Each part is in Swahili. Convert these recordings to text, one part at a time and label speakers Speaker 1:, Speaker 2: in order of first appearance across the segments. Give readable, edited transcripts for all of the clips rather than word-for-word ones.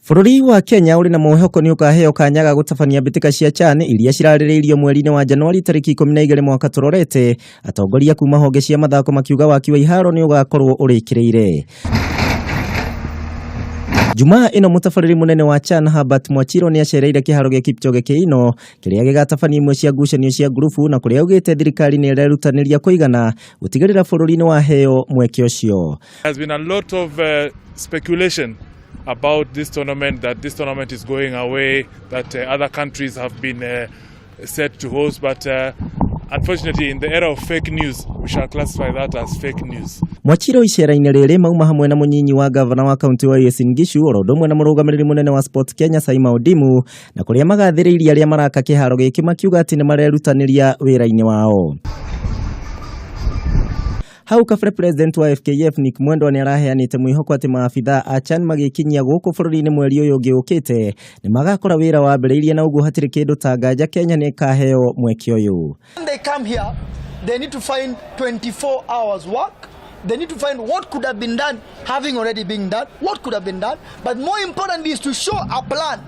Speaker 1: Bururi wa Kenya uri na mwihoko ni ukaheo kanya ga gutabania mbitika cia CHAN iria cirarĩrĩirio mweri-ini wa Januari tariki 12 mwaka turorete, atongoria kuma honge cia mathako makiuga waki wa Kiharo ni ugakorwo urikiriire. Jumaa ino mutabariri munene wa CHAN Habat Mwachiro ni acereire Kiharo gia Kipchoge kiino kiria gigatabania imwe cia ngucanio cia grupu na kuria ugite thirikari ni irerutaniria kuigana gutigarira bururi-ini wa heo mweke ucio.
Speaker 2: Has been a lot of speculation about this tournament, that this tournament is going away, that other countries have been set to host, but unfortunately in the era of fake news, we shall classify that as fake news.
Speaker 1: Mwachiro icera-ini riri mauma hamwe na munyinyi wa gavana wa kaunti wa Gishu orodomwe na murugamiriri munene wa Sport Kenya Saima Odimu na kuria magathiriria aria maraka Kiharo giki makiuga ati ni marerutaniria wira-ini wao. Hau kabere president wa FKF Nick Mwendwa ni araheanite mwihoko ati maabithaa a CHAN magikinyia guku bururi-ini mweri uyu ugiukite ni magakora wira wa mbere na uguo hatiri kindu ta nganja Kenya ni kaheo mweke uyu.
Speaker 3: When they come here, they need to find 24 hours work. They need to find what could have been done, having already been done, what could have been done, but more important is to show a plan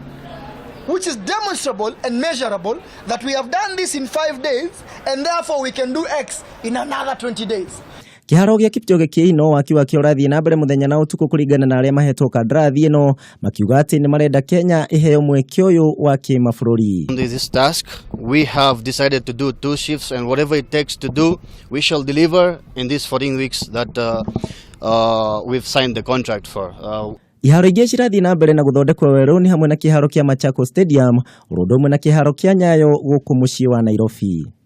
Speaker 3: which is demonstrable and measurable, that we have done this in 5 days and therefore we can do X in another 20 days.
Speaker 1: Kiharo gia Kipchoge kiino wakiwa kiorathie nambere muthenya na utuku kuringana na aria mahetwo kandrathi ino makiuga ati ni marenda Kenya iheo mweke uyu wa kimabũrũri.
Speaker 4: This task we have decided to do 2 shifts, and whatever it takes to do we shall deliver in these 14 weeks that we've signed the contract for.
Speaker 1: Iharo ingi cirathie na mbere na guthondekwo weru ni hamwe na kiharo kia Machako Stadium, urodomwe na kiharo kia Nyayo guku mucii wa Nairobi.